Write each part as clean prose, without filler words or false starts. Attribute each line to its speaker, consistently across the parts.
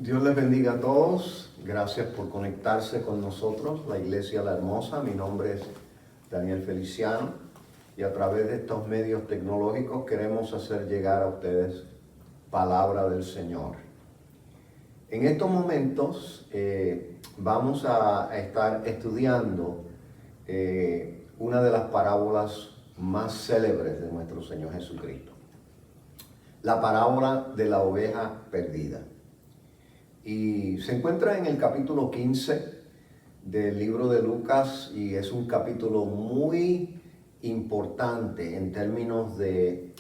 Speaker 1: Dios les bendiga a todos. Gracias por conectarse con nosotros, la Iglesia La Hermosa. Mi nombre es Daniel Feliciano y a través de estos medios tecnológicos queremos hacer llegar a ustedes palabra del Señor. En estos momentos vamos a estar estudiando una de las parábolas más célebres de nuestro Señor Jesucristo. La parábola de la oveja perdida. Y se encuentra en el capítulo 15 del libro de Lucas y es un capítulo muy importante en términos de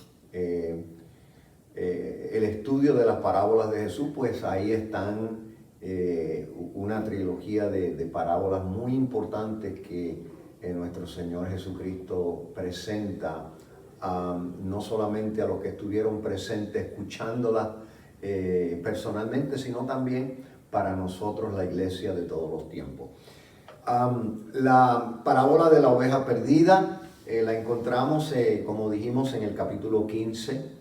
Speaker 1: el estudio de las parábolas de Jesús, pues ahí están una trilogía de parábolas muy importantes que nuestro Señor Jesucristo presenta no solamente a los que estuvieron presentes escuchándolas personalmente, sino también para nosotros, la iglesia de todos los tiempos. La parábola de la oveja perdida la encontramos, como dijimos, en el capítulo 15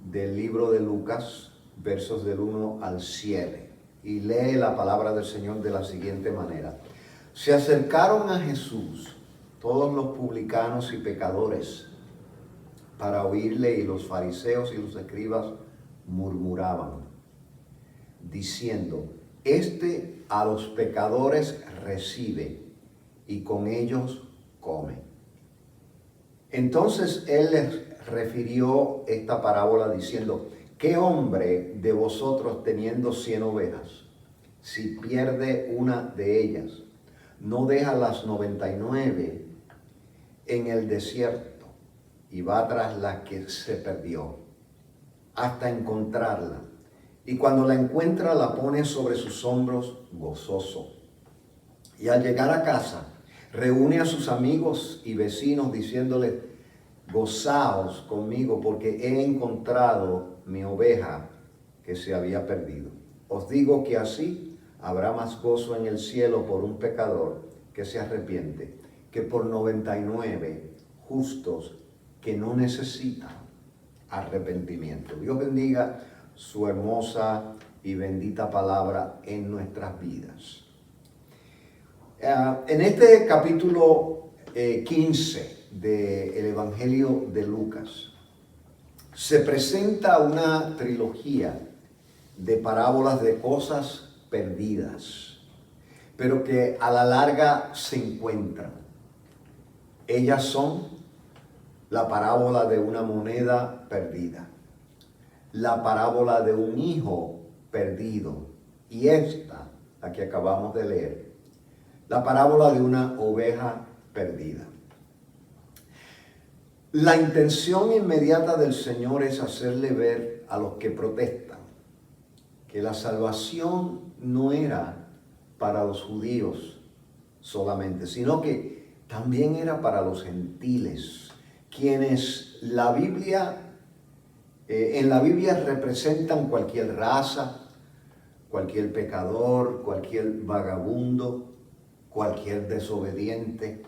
Speaker 1: del libro de Lucas, versos del 1 al 7. Y lee la palabra del Señor de la siguiente manera. Se acercaron a Jesús todos los publicanos y pecadores para oírle, y los fariseos y los escribas murmuraban, diciendo: Este a los pecadores recibe y con ellos come. Entonces él les refirió esta parábola diciendo: ¿Qué hombre de vosotros, teniendo 100 ovejas, si pierde una de ellas, no deja las 99 en el desierto y va tras la que se perdió hasta encontrarla? Y cuando la encuentra, la pone sobre sus hombros gozoso. Y al llegar a casa, reúne a sus amigos y vecinos diciéndoles: gozaos conmigo, porque he encontrado mi oveja que se había perdido. Os digo que así habrá más gozo en el cielo por un pecador que se arrepiente, que por 99 justos que no necesitan arrepentimiento. Dios bendiga su hermosa y bendita palabra en nuestras vidas. En este capítulo 15 del Evangelio de Lucas se presenta una trilogía de parábolas de cosas perdidas, pero que a la larga se encuentran. Ellas son la parábola de una moneda perdida, la parábola de un hijo perdido, y esta, la que acabamos de leer, la parábola de una oveja perdida. La intención inmediata del Señor es hacerle ver a los que protestan que la salvación no era para los judíos solamente, sino que también era para los gentiles, quienes en la Biblia representan cualquier raza, cualquier pecador, cualquier vagabundo, cualquier desobediente.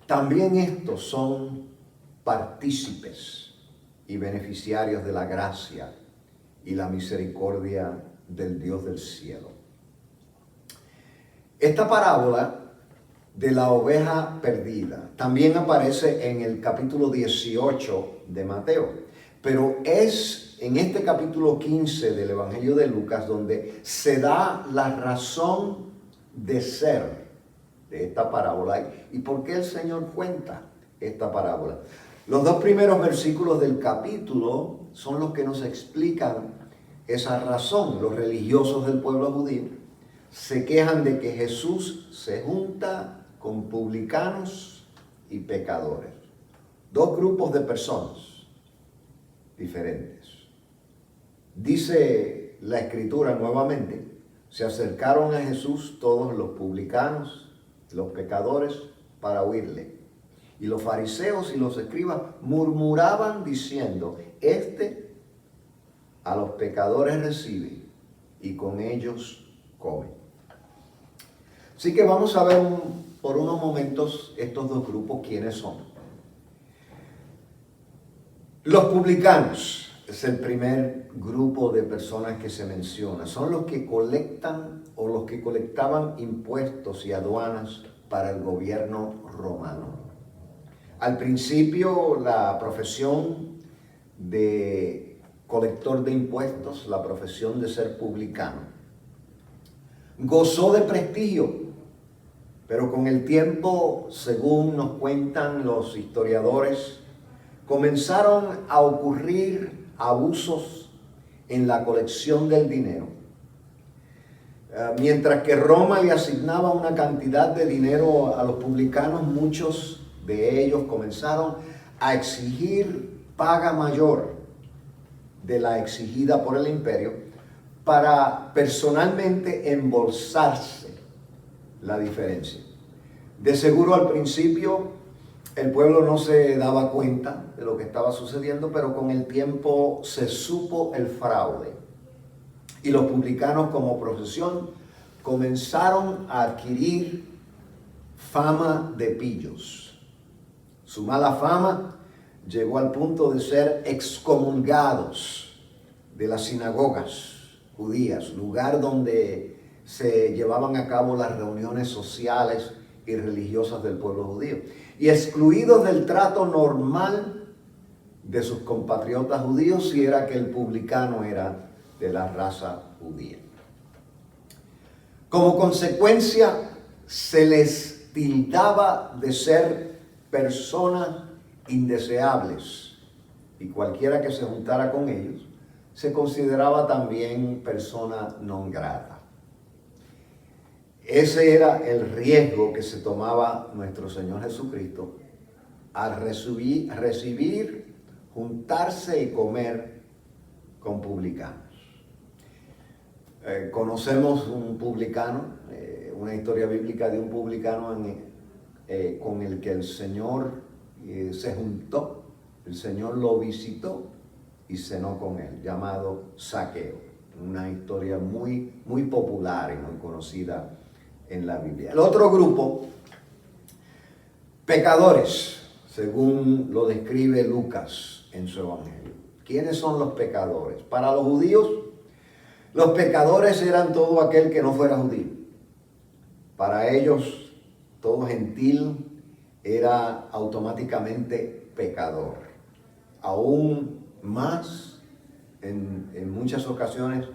Speaker 1: También estos son partícipes y beneficiarios de la gracia y la misericordia del Dios del cielo. Esta parábola de la oveja perdida también aparece en el capítulo 18 de Mateo, pero es en este capítulo 15 del Evangelio de Lucas donde se da la razón de ser de esta parábola y por qué el Señor cuenta esta parábola. Los dos primeros versículos del capítulo son los que nos explican esa razón. Los religiosos del pueblo judío se quejan de que Jesús se junta con publicanos y pecadores. Dos grupos de personas diferentes. Dice la Escritura nuevamente: se acercaron a Jesús todos los publicanos, los pecadores, para oírle. Y los fariseos y los escribas murmuraban diciendo: Este a los pecadores recibe y con ellos come. Así que vamos a ver por unos momentos estos dos grupos, ¿quiénes son? Los publicanos. es el primer grupo de personas que se menciona. Son los que colectan o los que colectaban impuestos y aduanas para el gobierno romano. Al principio, la profesión de colector de impuestos, la profesión de ser publicano, gozó de prestigio, pero con el tiempo, según nos cuentan los historiadores, comenzaron a ocurrir abusos en la colección del dinero. Mientras que Roma le asignaba una cantidad de dinero a los publicanos, muchos de ellos comenzaron a exigir paga mayor de la exigida por el imperio para personalmente embolsarse la diferencia. De seguro al principio el pueblo no se daba cuenta de lo que estaba sucediendo, pero con el tiempo se supo el fraude. Y los publicanos como profesión comenzaron a adquirir fama de pillos. Su mala fama llegó al punto de ser excomulgados de las sinagogas judías, lugar donde se llevaban a cabo las reuniones sociales y religiosas del pueblo judío, y excluidos del trato normal de sus compatriotas judíos si era que el publicano era de la raza judía. Como consecuencia, se les tildaba de ser personas indeseables, y cualquiera que se juntara con ellos se consideraba también persona non grata. Ese era el riesgo que se tomaba nuestro Señor Jesucristo al recibir, juntarse y comer con publicanos. Conocemos un publicano, una historia bíblica de un publicano con el que el Señor se juntó, el Señor lo visitó y cenó con él, llamado Zaqueo. Una historia muy, muy popular y muy conocida en la Biblia. El otro grupo, pecadores, según lo describe Lucas en su Evangelio. ¿Quiénes son los pecadores? Para los judíos, los pecadores eran todo aquel que no fuera judío. Para ellos, todo gentil era automáticamente pecador. Aún más, en muchas ocasiones,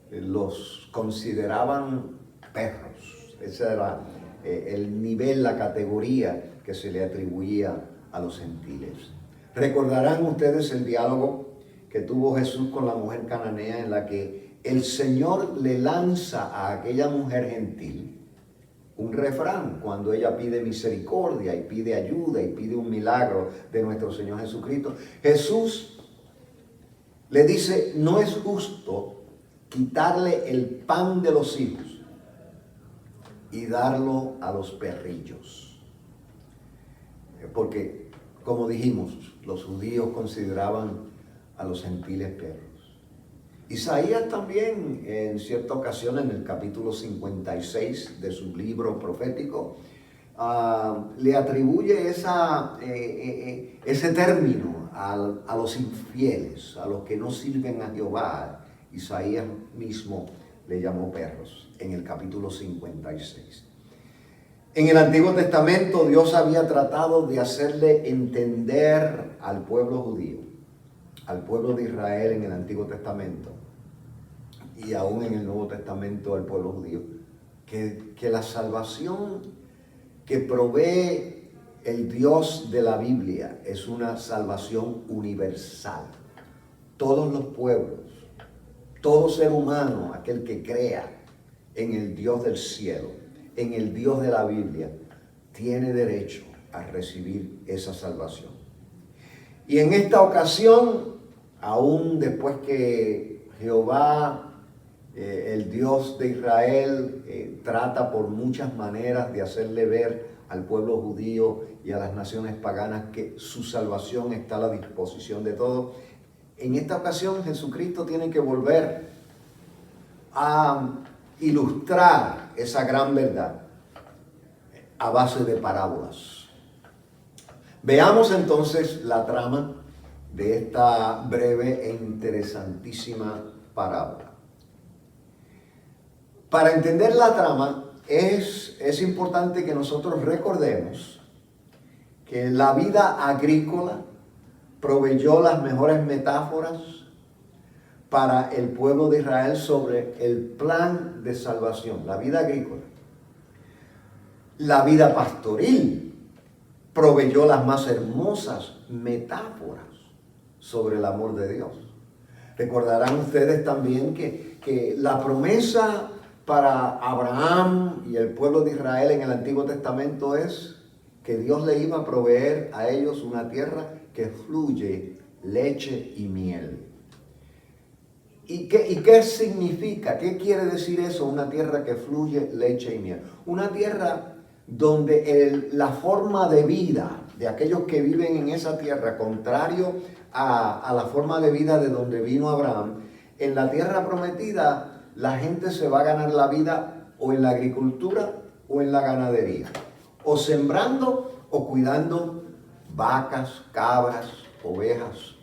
Speaker 1: los consideraban perros. Ese era el nivel, la categoría que se le atribuía a los gentiles. Recordarán ustedes el diálogo que tuvo Jesús con la mujer cananea, en la que el Señor le lanza a aquella mujer gentil un refrán cuando ella pide misericordia y pide ayuda y pide un milagro de nuestro Señor Jesucristo. Jesús le dice: no es justo quitarle el pan de los hijos y darlo a los perrillos. Porque, como dijimos, los judíos consideraban a los gentiles perros. Isaías también, en cierta ocasión, en el capítulo 56 de su libro profético, le atribuye ese término a los infieles, a los que no sirven a Jehová. Isaías mismo le llamó perros en el capítulo 56. En el Antiguo Testamento, Dios había tratado de hacerle entender al pueblo judío, al pueblo de Israel en el Antiguo Testamento, y aún en el Nuevo Testamento al pueblo judío, que la salvación que provee el Dios de la Biblia es una salvación universal. Todos los pueblos, todo ser humano, aquel que crea en el Dios del cielo, en el Dios de la Biblia, tiene derecho a recibir esa salvación. Y en esta ocasión, aún después que Jehová, el Dios de Israel, trata por muchas maneras de hacerle ver al pueblo judío y a las naciones paganas que su salvación está a la disposición de todos, en esta ocasión Jesucristo tiene que volver a ilustrar esa gran verdad a base de parábolas. Veamos entonces la trama de esta breve e interesantísima parábola. Para entender la trama es importante que nosotros recordemos que la vida agrícola proveyó las mejores metáforas para el pueblo de Israel sobre el plan de salvación, la vida agrícola. La vida pastoril proveyó las más hermosas metáforas sobre el amor de Dios. Recordarán ustedes también que la promesa para Abraham y el pueblo de Israel en el Antiguo Testamento es que Dios le iba a proveer a ellos una tierra que fluye leche y miel. ¿Y qué significa? ¿Qué quiere decir eso? Una tierra que fluye leche y miel. Una tierra donde la forma de vida de aquellos que viven en esa tierra, contrario a la forma de vida de donde vino Abraham, en la tierra prometida la gente se va a ganar la vida o en la agricultura o en la ganadería, o sembrando o cuidando vacas, cabras, ovejas.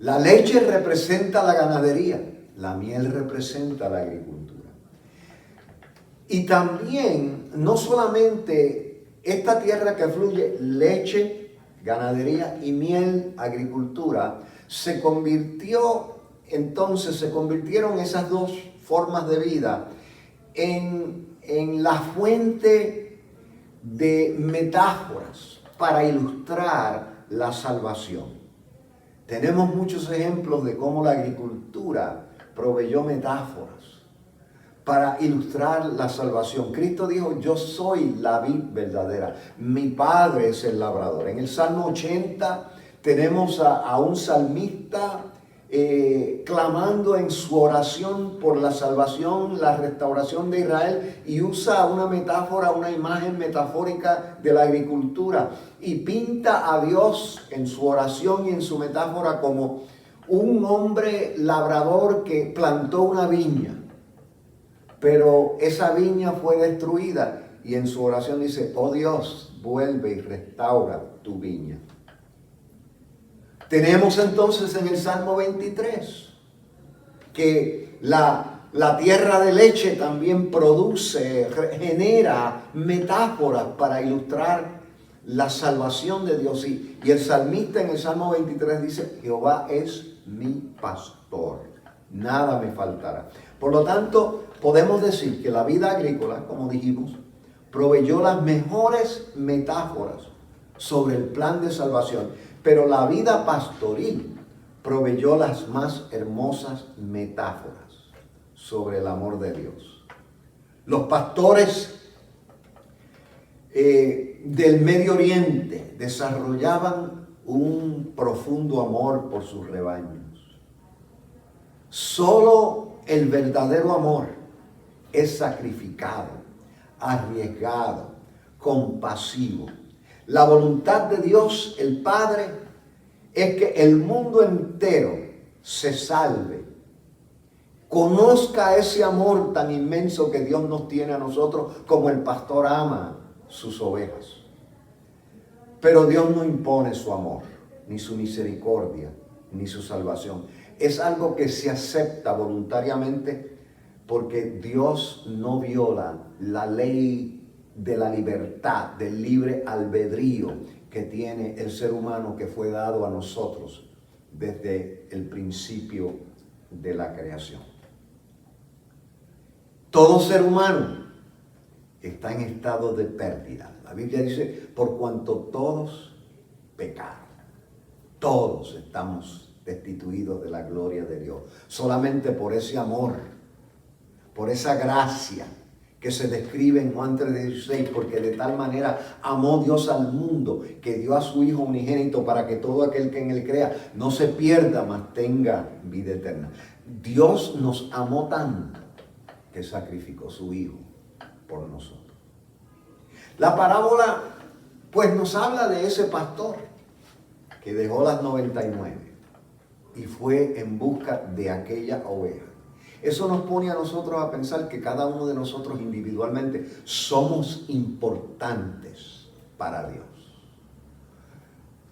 Speaker 1: La leche representa la ganadería, la miel representa la agricultura. Y también, no solamente esta tierra que fluye leche, ganadería y miel, agricultura, se convirtieron esas dos formas de vida en la fuente de metáforas para ilustrar la salvación. Tenemos muchos ejemplos de cómo la agricultura proveyó metáforas para ilustrar la salvación. Cristo dijo, yo soy la vid verdadera, mi Padre es el labrador. En el Salmo 80 tenemos a un salmista clamando en su oración por la salvación, la restauración de Israel, y usa una metáfora, una imagen metafórica de la agricultura, y pinta a Dios en su oración y en su metáfora como un hombre labrador que plantó una viña, pero esa viña fue destruida, y en su oración dice, oh Dios, vuelve y restaura tu viña. Tenemos entonces en el Salmo 23 que la tierra de leche también genera metáforas para ilustrar la salvación de Dios. Y el salmista en el Salmo 23 dice, Jehová es mi pastor, nada me faltará. Por lo tanto, podemos decir que la vida agrícola, como dijimos, proveyó las mejores metáforas sobre el plan de salvación. Pero la vida pastoril proveyó las más hermosas metáforas sobre el amor de Dios. Los pastores del Medio Oriente desarrollaban un profundo amor por sus rebaños. Solo el verdadero amor es sacrificado, arriesgado, compasivo. La voluntad de Dios, el Padre, es que el mundo entero se salve, conozca ese amor tan inmenso que Dios nos tiene a nosotros, como el pastor ama sus ovejas. Pero Dios no impone su amor, ni su misericordia, ni su salvación. Es algo que se acepta voluntariamente porque Dios no viola la ley de la libertad, del libre albedrío que tiene el ser humano, que fue dado a nosotros desde el principio de la creación. Todo ser humano está en estado de pérdida. La Biblia dice, por cuanto todos pecaron, todos estamos destituidos de la gloria de Dios. Solamente por ese amor, por esa gracia que se describe en Juan 3:16, porque de tal manera amó Dios al mundo, que dio a su Hijo unigénito, para que todo aquel que en él crea no se pierda, mas tenga vida eterna. Dios nos amó tanto que sacrificó su Hijo por nosotros. La parábola pues nos habla de ese pastor que dejó las 99 y fue en busca de aquella oveja. Eso nos pone a nosotros a pensar que cada uno de nosotros individualmente somos importantes para Dios.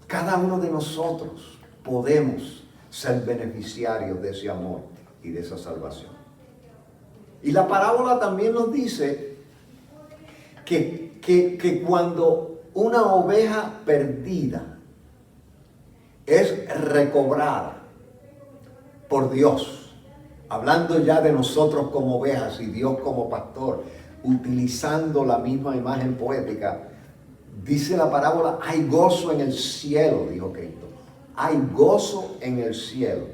Speaker 1: Cada uno de nosotros podemos ser beneficiarios de ese amor y de esa salvación. Y la parábola también nos dice que cuando una oveja perdida es recobrada por Dios, hablando ya de nosotros como ovejas y Dios como pastor, utilizando la misma imagen poética, dice la parábola, hay gozo en el cielo, dijo Cristo. Hay gozo en el cielo.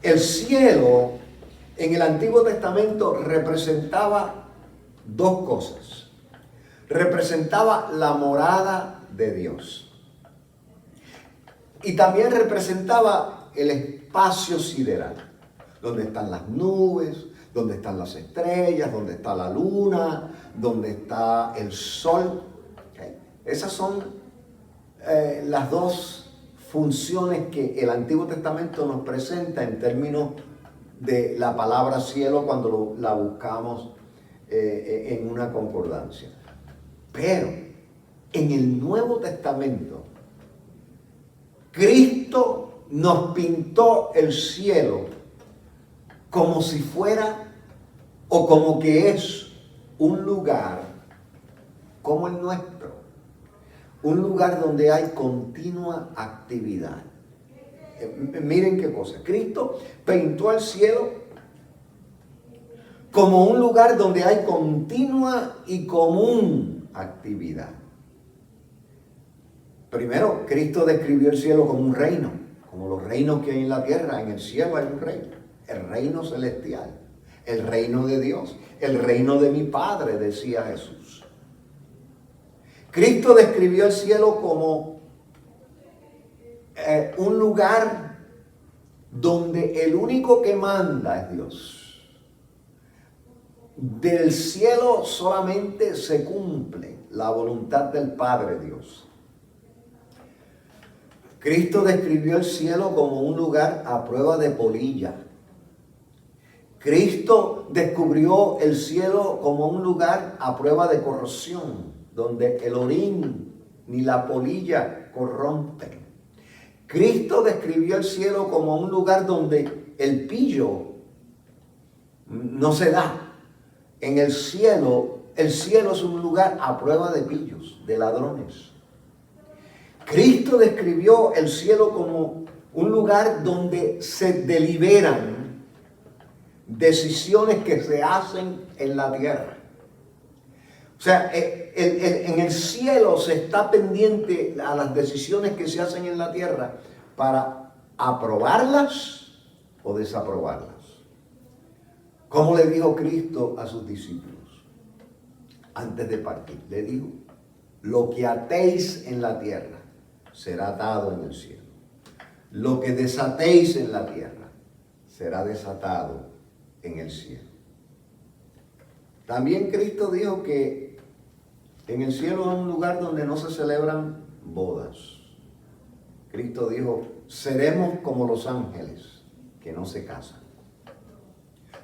Speaker 1: El cielo en el Antiguo Testamento representaba dos cosas. Representaba la morada de Dios. Y también representaba el espacio sideral, donde están las nubes, donde están las estrellas, donde está la luna, donde está el sol. Okay. Esas son las dos funciones que el Antiguo Testamento nos presenta en términos de la palabra cielo cuando la buscamos en una concordancia. Pero en el Nuevo Testamento, Cristo nos pintó el cielo como si fuera o como que es un lugar como el nuestro, un lugar donde hay continua actividad. Miren qué cosa, Cristo pintó el cielo como un lugar donde hay continua y común actividad. Primero, Cristo describió el cielo como un reino, como los reinos que hay en la tierra. En el cielo hay un reino, el reino celestial, el reino de Dios, el reino de mi Padre, decía Jesús. Cristo describió el cielo como un lugar donde el único que manda es Dios. Del cielo solamente se cumple la voluntad del Padre Dios. Cristo describió el cielo como un lugar a prueba de polilla. Cristo descubrió el cielo como un lugar a prueba de corrosión, donde el orín ni la polilla corrompen. Cristo describió el cielo como un lugar donde el pillo no se da. En el cielo es un lugar a prueba de pillos, de ladrones. Cristo describió el cielo como un lugar donde se deliberan decisiones que se hacen en la tierra. O sea, en el cielo se está pendiente a las decisiones que se hacen en la tierra para aprobarlas o desaprobarlas. ¿Cómo le dijo Cristo a sus discípulos antes de partir? Le dijo, lo que atéis en la tierra será atado en el cielo. Lo que desatéis en la tierra será desatado en el cielo. También Cristo dijo que en el cielo es un lugar donde no se celebran bodas. Cristo dijo, seremos como los ángeles que no se casan.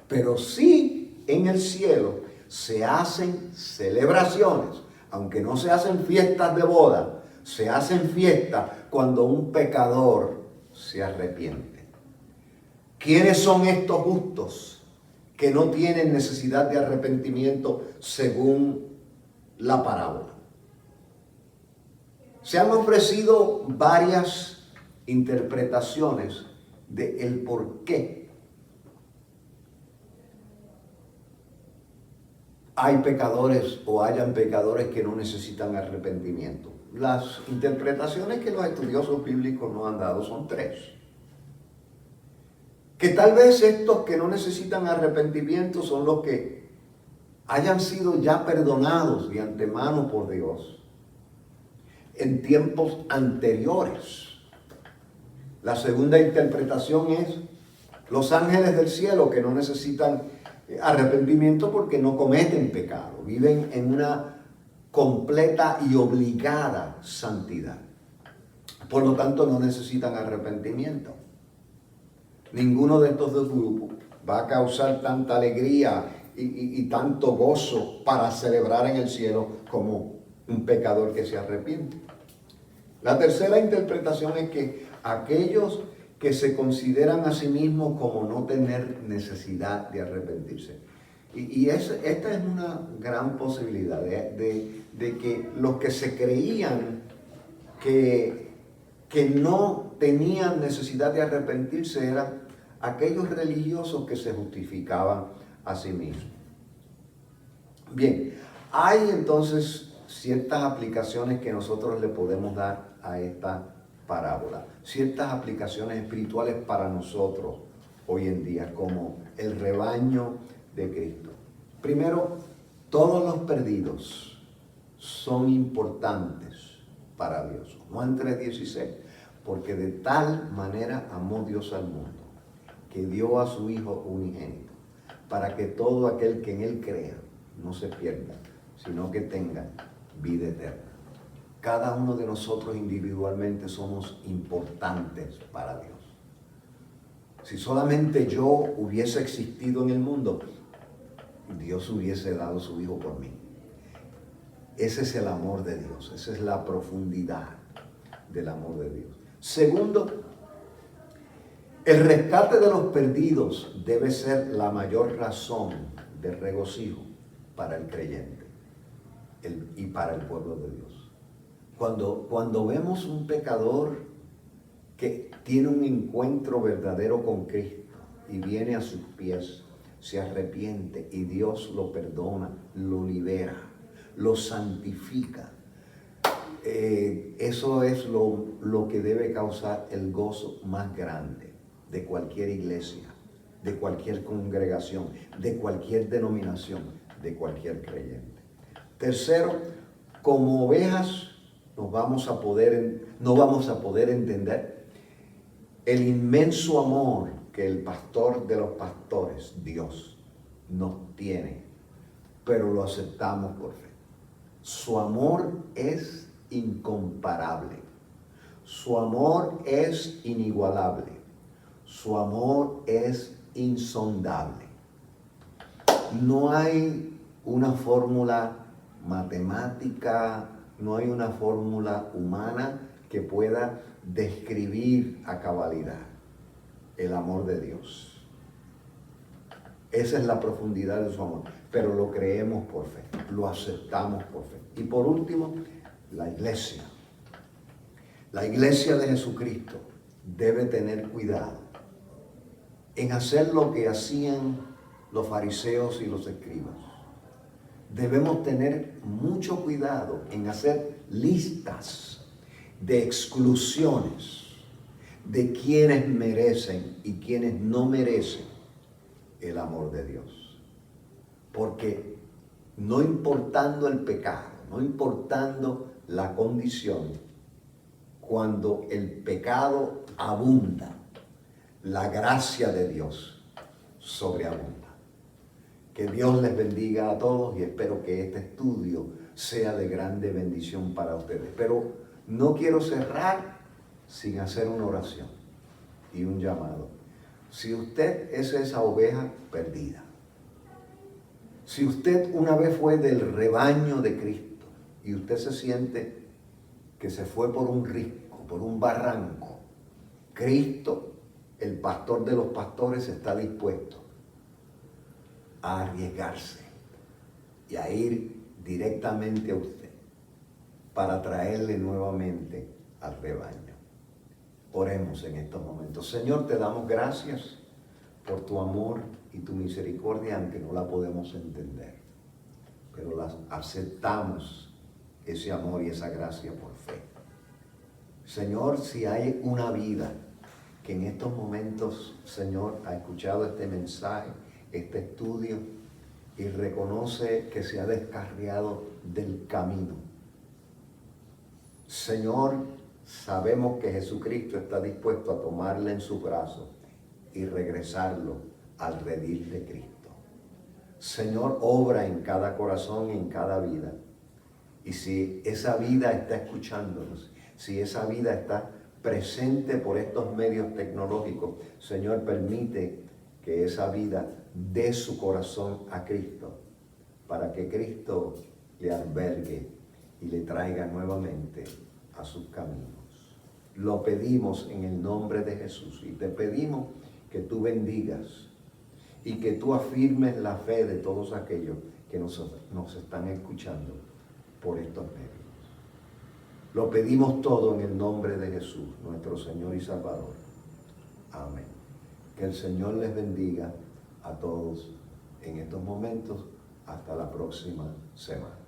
Speaker 1: Pero sí en el cielo se hacen celebraciones, aunque no se hacen fiestas de boda, se hacen fiestas cuando un pecador se arrepiente. ¿Quiénes son estos justos que no tienen necesidad de arrepentimiento según la parábola? Se han ofrecido varias interpretaciones de el por qué hay pecadores o hayan pecadores que no necesitan arrepentimiento. Las interpretaciones que los estudiosos bíblicos nos han dado son tres. Que tal vez estos que no necesitan arrepentimiento son los que hayan sido ya perdonados de antemano por Dios en tiempos anteriores. La segunda interpretación es los ángeles del cielo que no necesitan arrepentimiento porque no cometen pecado, viven en una completa y obligada santidad. Por lo tanto, no necesitan arrepentimiento. Ninguno de estos dos grupos va a causar tanta alegría y tanto gozo para celebrar en el cielo como un pecador que se arrepiente. La tercera interpretación es que aquellos que se consideran a sí mismos como no tener necesidad de arrepentirse. Esta es una gran posibilidad de que los que se creían que no tenían necesidad de arrepentirse eran aquellos religiosos que se justificaban a sí mismos. Bien, hay entonces ciertas aplicaciones que nosotros le podemos dar a esta parábola, ciertas aplicaciones espirituales para nosotros hoy en día como el rebaño de Cristo. Primero, todos los perdidos son importantes para Dios. Juan 3:16, porque de tal manera amó Dios al mundo, que dio a su Hijo unigénito, para que todo aquel que en Él crea no se pierda, sino que tenga vida eterna. Cada uno de nosotros individualmente somos importantes para Dios. Si solamente yo hubiese existido en el mundo, Dios hubiese dado su Hijo por mí. Ese es el amor de Dios, esa es la profundidad del amor de Dios. Segundo, el rescate de los perdidos debe ser la mayor razón de regocijo para el creyente y para el pueblo de Dios. Cuando vemos un pecador que tiene un encuentro verdadero con Cristo y viene a sus pies, se arrepiente y Dios lo perdona, lo libera, lo santifica, eso es lo que debe causar el gozo más grande de cualquier iglesia, de cualquier congregación, de cualquier denominación, de cualquier creyente. Tercero, como ovejas no vamos a poder entender el inmenso amor que el pastor de los pastores, Dios, nos tiene, pero lo aceptamos por fe. Su amor es incomparable, su amor es inigualable, su amor es insondable. No hay una fórmula matemática, no hay una fórmula humana que pueda describir a cabalidad el amor de Dios. Esa es la profundidad de su amor, pero lo creemos por fe, lo aceptamos por fe. Y por último, la iglesia. La iglesia de Jesucristo debe tener cuidado en hacer lo que hacían los fariseos y los escribas. Debemos tener mucho cuidado en hacer listas de exclusiones de quienes merecen y quienes no merecen el amor de Dios. Porque no importando el pecado, no importando la condición, cuando el pecado abunda, la gracia de Dios sobreabunda. Que Dios les bendiga a todos y espero que este estudio sea de grande bendición para ustedes. Pero no quiero cerrar sin hacer una oración y un llamado. Si usted es esa oveja perdida, si usted una vez fue del rebaño de Cristo y usted se siente que se fue por un risco, por un barranco, Cristo, el pastor de los pastores, está dispuesto a arriesgarse y a ir directamente a usted para traerle nuevamente al rebaño. Oremos en estos momentos. Señor, te damos gracias por tu amor y tu misericordia, aunque no la podemos entender, pero aceptamos ese amor y esa gracia por fe. Señor, si hay una vida que en estos momentos, Señor, ha escuchado este mensaje, este estudio, y reconoce que se ha descarriado del camino. Señor, sabemos que Jesucristo está dispuesto a tomarle en sus brazos y regresarlo al redil de Cristo. Señor, obra en cada corazón y en cada vida. Y si esa vida está escuchándonos, si esa vida está presente por estos medios tecnológicos, Señor, permite que esa vida dé su corazón a Cristo, para que Cristo le albergue y le traiga nuevamente a sus caminos. Lo pedimos en el nombre de Jesús y te pedimos que tú bendigas y que tú afirmes la fe de todos aquellos que nos están escuchando por estos medios. Lo pedimos todo en el nombre de Jesús, nuestro Señor y Salvador. Amén. Que el Señor les bendiga a todos en estos momentos. Hasta la próxima semana.